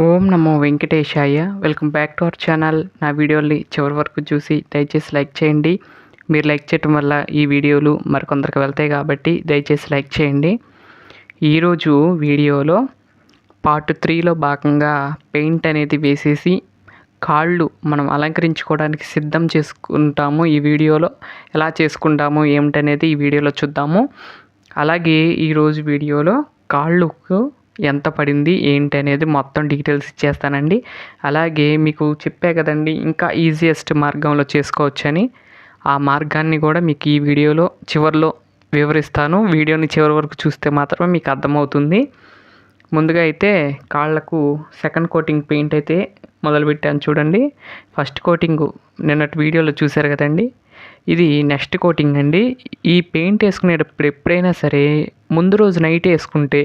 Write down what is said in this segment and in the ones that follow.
Om Namo Venkatesaya. Welcome back to our channel. నా వీడియోని చివరి వరకు చూసి దయచేసి లైక్ చేయండి. మీరు లైక్ చేయటం వల్ల ఈ వీడియోలు మరికొందరికి వెళ్తాయి కాబట్టి దయచేసి లైక్ చేయండి. ఈరోజు వీడియోలో పార్ట్ 3లో భాగంగా పెయింట్ అనేది వేసేసి కాళ్ళు మనం అలంకరించుకోవడానికి సిద్ధం చేసుకుంటాము. ఈ వీడియోలో ఎలా చేసుకుంటాము ఏమిటనేది ఈ వీడియోలో చూద్దాము. అలాగే ఈరోజు వీడియోలో కాళ్ళకు ఎంత పడింది ఏంటి అనేది మొత్తం డీటెయిల్స్ ఇచ్చేస్తానండి. అలాగే మీకు చెప్పే కదండి ఇంకా ఈజియెస్ట్ మార్గంలో చేసుకోవచ్చని, ఆ మార్గాన్ని కూడా మీకు ఈ వీడియోలో చివరిలో వివరిస్తాను. వీడియోని చివరి వరకు చూస్తే మాత్రమే మీకు అర్థమవుతుంది. ముందుగా అయితే కాళ్ళకు సెకండ్ కోటింగ్ పెయింట్ అయితే మొదలుపెట్టాను చూడండి. ఫస్ట్ కోటింగు నిన్నటి వీడియోలో చూశారు కదండి. ఇది నెక్స్ట్ కోటింగ్ అండి. ఈ పెయింట్ వేసుకునేటప్పుడు ఎప్పుడైనా సరే ముందు రోజు నైట్ వేసుకుంటే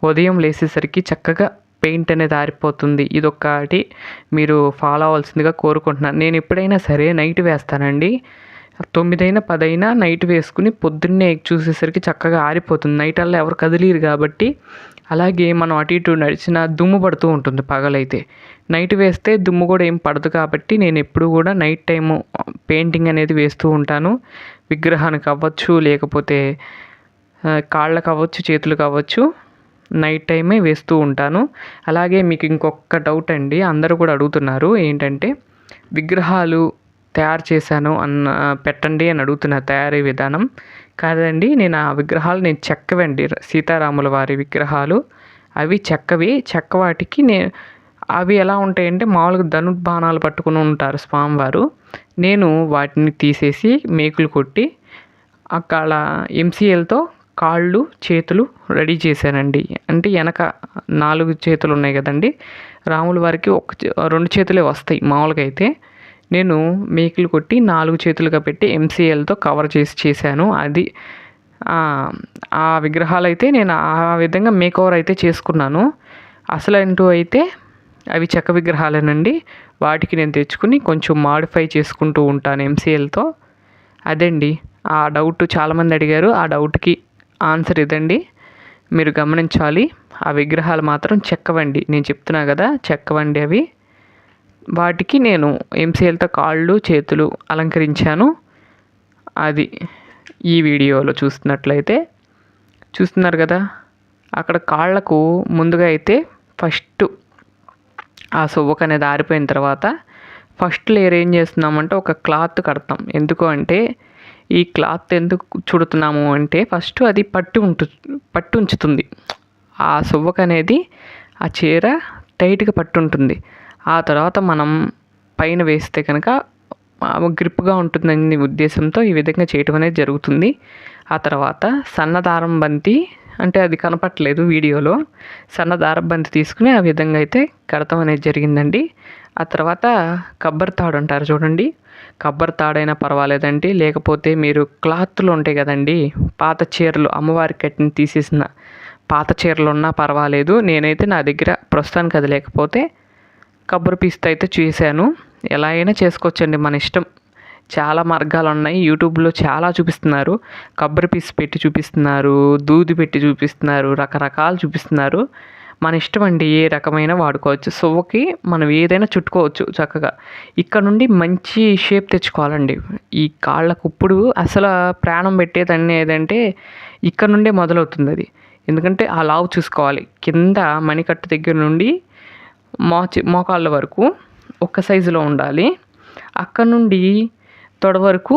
ఉదయం లేచేసరికి చక్కగా పెయింట్ అనేది ఆరిపోతుంది. ఇదొక్కటి మీరు ఫాలో అవ్వాల్సిందిగా కోరుకుంటున్నాను. నేను ఎప్పుడైనా సరే నైట్ వేస్తానండి. 9 అయినా 10 అయినా నైట్ వేసుకుని పొద్దున్నే చూసేసరికి చక్కగా ఆరిపోతుంది. నైట్ అలా ఎవరు కదిలీరు కాబట్టి. అలాగే మనం అటు ఇటు నడిచిన దుమ్ము పడుతూ ఉంటుంది పగలైతే. నైట్ వేస్తే దుమ్ము కూడా ఏం పడదు కాబట్టి నేను ఎప్పుడు కూడా నైట్ టైము పెయింటింగ్ అనేది వేస్తూ ఉంటాను. విగ్రహానికి అవ్వచ్చు, లేకపోతే కాళ్ళకు అవ్వచ్చు, చేతులకు అవ్వచ్చు, నైట్ టైమే వేస్తూ ఉంటాను. అలాగే మీకు ఇంకొక డౌట్ అండి, అందరూ కూడా అడుగుతున్నారు ఏంటంటే విగ్రహాలు తయారు చేశాను పెట్టండి అని అడుగుతున్నారు తయారీ విధానం. కాదండి, నేను ఆ విగ్రహాలు చెక్కవండి. సీతారాముల వారి విగ్రహాలు అవి చెక్కవి. చెక్క వాటికి అవి ఎలా ఉంటాయంటే మామూలుగా ధనుర్బాణాలు పట్టుకుని ఉంటారు స్వామివారు. నేను వాటిని తీసేసి మేకులు కొట్టి అక్కడ ఎంసీఎల్తో కాళ్ళు చేతులు రెడీ చేశానండి. అంటే వెనక 4 చేతులు ఉన్నాయి కదండి, రాముల వారికి 2 చేతులే వస్తాయి మామూలుగా అయితే. నేను మేకులు కొట్టి 4 చేతులుగా పెట్టి ఎంసీఎల్తో కవర్ చేశాను. అది ఆ విగ్రహాలు అయితే నేను ఆ విధంగా మేకోవర్ అయితే చేసుకున్నాను. అసలంటూ అయితే అవి చెక్క విగ్రహాలేనండి. వాటికి నేను తెచ్చుకుని కొంచెం మాడిఫై చేసుకుంటూ ఉంటాను ఎంసీఎల్తో. అదండి ఆ డౌట్ చాలామంది అడిగారు. ఆ డౌట్కి ఆన్సర్ ఇదండి. మీరు గమనించాలి, ఆ విగ్రహాలు మాత్రం చెక్కవండి. నేను చెప్తున్నా కదా చెక్కవండి అవి. వాటికి నేను ఎంసీఎల్తో కాళ్ళు చేతులు అలంకరించాను. అది ఈ వీడియోలో చూస్తున్నారు కదా. అక్కడ కాళ్ళకు ముందుగా అయితే ఫస్ట్ ఆ సువ్వక అనేది ఆరిపోయిన తర్వాత ఫస్ట్ లేయర్ ఏం చేస్తున్నామంటే ఒక క్లాత్ కడతాం. ఎందుకు అంటే ఈ క్లాత్ ఎందుకు చుడుతున్నాము అంటే ఫస్ట్ అది పట్టు ఉంచుతుంది. ఆ సువ్వక అనేది ఆ చీర టైట్గా పట్టుంటుంది. ఆ తర్వాత మనం పైన వేస్తే కనుక గ్రిప్గా ఉంటుందనే ఉద్దేశంతో ఈ విధంగా చేయటం అనేది జరుగుతుంది. ఆ తర్వాత సన్నదారం బంతి, అంటే అది కనపట్లేదు వీడియోలో, సన్నదారం బంతి తీసుకుని ఆ విధంగా అయితే కడతాం అనేది జరిగిందండి. ఆ తర్వాత కొబ్బరి తాడు అంటారు చూడండి, కొబ్బరి తాడైనా పర్వాలేదండి, లేకపోతే మీరు క్లాత్లు ఉంటాయి కదండి, పాత చీరలు అమ్మవారికి కట్టిన తీసేసిన పాత చీరలు ఉన్నా పర్వాలేదు. నేనైతే నా దగ్గర ప్రస్తుతానికి అది లేకపోతే కొబ్బరి పీస్తో అయితే చేశాను. ఎలా అయినా చేసుకోవచ్చండి, మన ఇష్టం. చాలా మార్గాలు ఉన్నాయి. యూట్యూబ్లో చాలా చూపిస్తున్నారు. కొబ్బరి పీస్ పెట్టి చూపిస్తున్నారు, దూది పెట్టి చూపిస్తున్నారు, రకరకాలు చూపిస్తున్నారు. మన ఇష్టం అండి, ఏ రకమైన వాడుకోవచ్చు. సువ్వకి మనం ఏదైనా చుట్టుకోవచ్చు చక్కగా. ఇక్కడ నుండి మంచి షేప్ తెచ్చుకోవాలండి. ఈ కాళ్ళకు ఇప్పుడు అసలు ప్రాణం పెట్టేదని ఏదంటే ఇక్కడ నుండే మొదలవుతుంది అది. ఎందుకంటే ఆ లావు చూసుకోవాలి. కింద మణికట్టు దగ్గర నుండి మోకాళ్ళ వరకు ఒక సైజులో ఉండాలి. అక్కడ నుండి తొడ వరకు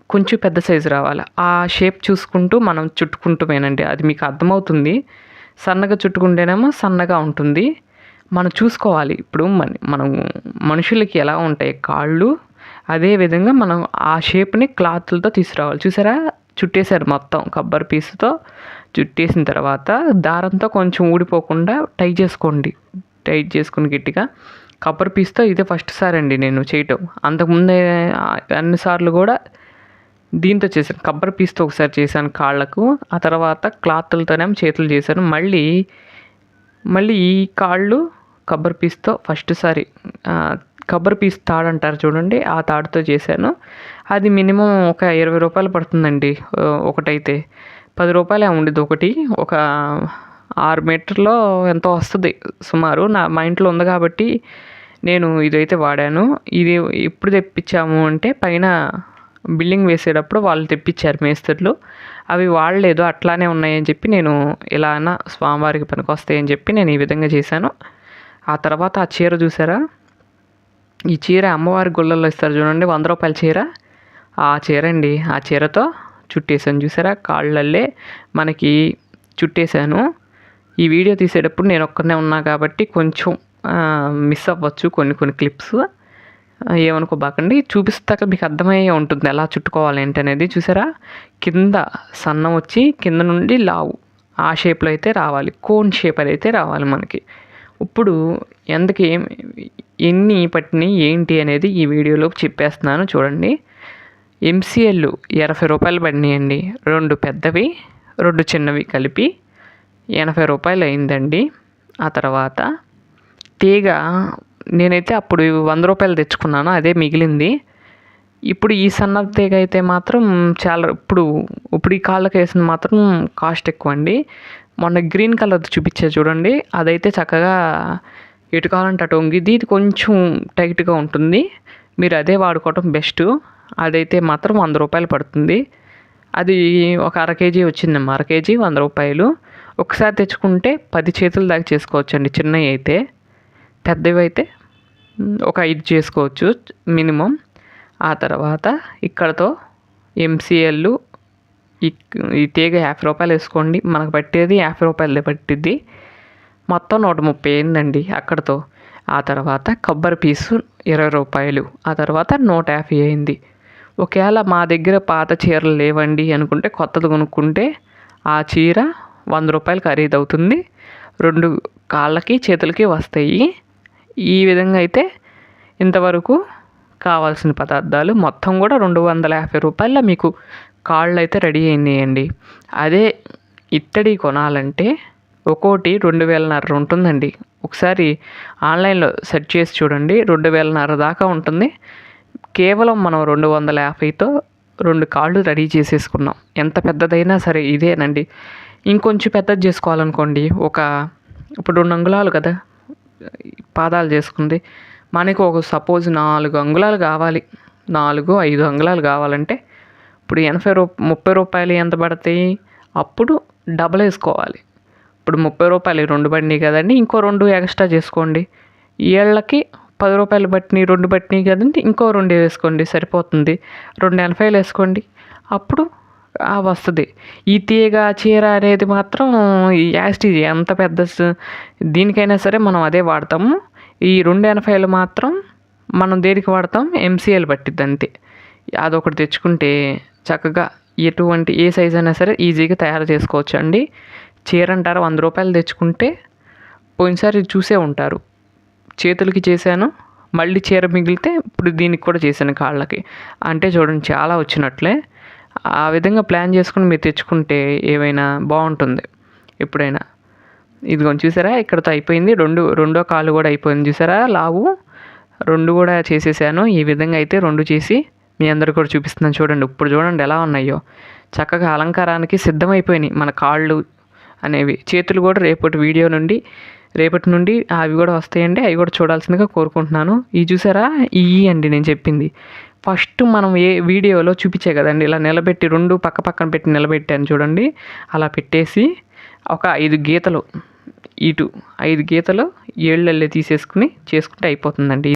కొంచెం పెద్ద సైజు రావాలి. ఆ షేప్ చూసుకుంటూ మనం చుట్టుకుంటూమేనండి. అది మీకు అర్థమవుతుంది. సన్నగా చుట్టుకుంటేనేమో సన్నగా ఉంటుంది. మనం చూసుకోవాలి. ఇప్పుడు మనం మనుషులకి ఎలా ఉంటాయి కాళ్ళు, అదేవిధంగా మనం ఆ షేప్ని క్లాత్లతో తీసుకురావాలి. చూసారా, చుట్టేశారు మొత్తం కొబ్బరి పీసుతో. చుట్టేసిన తర్వాత దారంతో కొంచెం ఊడిపోకుండా టైట్ చేసుకుని గట్టిగా కొబ్బరి పీస్తో. ఇదే ఫస్ట్ సారి అండి నేను చేయటం. అంతకుముందే అన్నిసార్లు కూడా దీంతో చేశాను. కొబ్బరి పీస్తో ఒకసారి చేశాను కాళ్ళకు. ఆ తర్వాత క్లాత్లతోనేమో చేతులు చేశాను. మళ్ళీ ఈ కాళ్ళు కొబ్బరి పీస్తో ఫస్ట్ సారి కొబ్బరి పీస్ తాడు అంటారు చూడండి, ఆ తాడుతో చేశాను. అది మినిమం ఒక 20 రూపాయలు పడుతుందండి. ఒకటైతే 10 రూపాయలే ఉండేది ఒకటి. ఒక 6 మీటర్లో ఎంతో వస్తుంది సుమారు. మా ఇంట్లో ఉంది కాబట్టి నేను ఇదైతే వాడాను. ఇది ఎప్పుడు తెప్పించాము అంటే పైన బిల్డింగ్ వేసేటప్పుడు వాళ్ళు తెప్పించారు మేస్త్రులు. అవి వాడలేదు, అట్లానే ఉన్నాయని చెప్పి నేను ఇలా అన్నా స్వామివారికి పనికొస్తాయని చెప్పి నేను ఈ విధంగా చేశాను. ఆ తర్వాత ఆ చీర చూసారా, ఈ చీర అమ్మవారి గుళ్ళల్లో ఇస్తారు చూడండి, 100 రూపాయల చీర. ఆ చీర అండి. ఆ చీరతో చుట్టేసాను చూసారా, కాళ్ళల్లే మనకి చుట్టేసాను. ఈ వీడియో తీసేటప్పుడు నేను ఒక్కనే ఉన్నా కాబట్టి కొంచెం మిస్ అవ్వచ్చు కొన్ని క్లిప్స్, ఏమనుకోబాకండి. చూపిస్తాక మీకు అర్థమయ్యే ఉంటుంది ఎలా చుట్టుకోవాలి ఏంటి అనేది. చూసారా, కింద సన్నం వచ్చి కింద నుండి లావు ఆ షేప్లో అయితే రావాలి, కోన్ షేప్ అయితే రావాలి మనకి. ఇప్పుడు ఎందుకు ఎన్ని పట్టినాయి ఏంటి అనేది ఈ వీడియోలో చెప్పేస్తున్నాను చూడండి. ఎంసీఎల్ 80 రూపాయలు పడినాయండి. 2 పెద్దవి 2 చిన్నవి కలిపి 80 రూపాయలు అయిందండి. ఆ తర్వాత తీగ నేనైతే అప్పుడు 100 రూపాయలు తెచ్చుకున్నాను, అదే మిగిలింది. ఇప్పుడు ఈ సన్న తీగ అయితే మాత్రం చాలా ఇప్పుడు ఈ కాళ్ళకి వేసింది మాత్రం కాస్ట్ ఎక్కువ అండి. మొన్న గ్రీన్ కలర్ చూపించే చూడండి, అదైతే చక్కగా ఎటు కావాలంటే అటు వంగిద్ది. ఇది కొంచెం టైట్గా ఉంటుంది, మీరు అదే వాడుకోవటం బెస్ట్. అదైతే మాత్రం 100 రూపాయలు పడుతుంది. అది ఒక అర కేజీ వచ్చిందమ్మా, అర కేజీ 100 రూపాయలు. ఒకసారి తెచ్చుకుంటే 10 చేతుల దాకా చేసుకోవచ్చు అండి. చిన్నవి అయితే, పెద్దవి అయితే ఒక 5 చేసుకోవచ్చు మినిమం. ఆ తర్వాత ఇక్కడతో ఎంసీఎల్ ఈ తీగ 50 రూపాయలు వేసుకోండి, మనకు పట్టేది 50 రూపాయలదే పట్టిద్ది. మొత్తం 130 అయిందండి అక్కడతో. ఆ తర్వాత కొబ్బరి పీసు 20 రూపాయలు. ఆ తర్వాత 150 అయింది. ఒకవేళ మా దగ్గర పాత చీరలు లేవండి అనుకుంటే కొత్తది కొనుక్కుంటే ఆ చీర 100 రూపాయలు ఖరీదు అవుతుంది. 2 కాళ్ళకి చేతులకి వస్తాయి. ఈ విధంగా అయితే ఇంతవరకు కావాల్సిన పదార్థాలు మొత్తం కూడా 250 రూపాయల మీకు కాళ్ళు అయితే రెడీ అయినాయండి. అదే ఇత్తడి కొనాలంటే ఒక్కోటి 2,500 ఉంటుందండి. ఒకసారి ఆన్లైన్లో సెర్చ్ చేసి చూడండి, 2,500 దాకా ఉంటుంది. కేవలం మనం 250తో 2 కాళ్ళు రెడీ చేసేసుకున్నాం. ఎంత పెద్దదైనా సరే ఇదేనండి. ఇంకొంచెం పెద్దది చేసుకోవాలనుకోండి, ఇప్పుడు 2 అంగుళాలు కదా పాదాలు చేసుకుంది, మనకు ఒక సపోజ్ 4 అంగుళాలు కావాలి, 4-5 అంగుళాలు కావాలంటే ఇప్పుడు 30 రూపాయలు ఎంత పడతాయి, అప్పుడు డబల్ వేసుకోవాలి. ఇప్పుడు 30 రూపాయలు 2 పడినాయి కదండి, ఇంకో 2 ఎక్స్ట్రా చేసుకోండి. ఏళ్ళకి 10 రూపాయలు పట్టినాయి 2 పట్టినాయి కదండి, ఇంకో 2 వేసుకోండి సరిపోతుంది. 280 వేసుకోండి, అప్పుడు వస్తుంది. ఈ తీగ చీర అనేది మాత్రం యాస్టీజ్ ఎంత పెద్ద దీనికైనా సరే మనం అదే వాడతాము. ఈ 280 మాత్రం మనం దేనికి వాడతాం, ఎంసీఎల్ పట్టిద్ది అంతే. అదొకటి తెచ్చుకుంటే చక్కగా ఎటువంటి ఏ సైజ్ అయినా సరే ఈజీగా తయారు చేసుకోవచ్చు అండి. చీర అంటారు 100 రూపాయలు తెచ్చుకుంటే, పోయినసారి చూసే ఉంటారు, చేతులకి చేశాను, మళ్ళీ చీర మిగిలితే ఇప్పుడు దీనికి కూడా చేశాను కాళ్ళకి. అంటే చూడండి చాలా వచ్చినట్లే. ఆ విధంగా ప్లాన్ చేసుకుని మీరు తెచ్చుకుంటే ఏమైనా బాగుంటుంది ఎప్పుడైనా. ఇదిగోండి చూసారా, ఇక్కడతో అయిపోయింది. రెండో కాలు కూడా అయిపోయింది చూసారా, లావు 2 కూడా చేసేసాను. ఈ విధంగా అయితే 2 చేసి మీ అందరు కూడా చూపిస్తున్నాను చూడండి. ఇప్పుడు చూడండి ఎలా ఉన్నాయో, చక్కగా అలంకారానికి సిద్ధమైపోయినాయి మన కాళ్ళు అనేవి. చేతులు కూడా రేపటి నుండి అవి కూడా వస్తాయండి, అవి కూడా చూడాల్సిందిగా కోరుకుంటున్నాను. ఇవి చూసారా, ఇవి అండి నేను చెప్పింది. ఫస్ట్ మనం ఏ వీడియోలో చూపించే కదండి, ఇలా నిలబెట్టి 2 పక్కన పెట్టి నిలబెట్టాను చూడండి. అలా పెట్టేసి ఒక 5 గీతలు, ఇటు 5 గీతలు ఏళ్ళల్లే తీసేసుకుని చేసుకుంటే అయిపోతుందండి.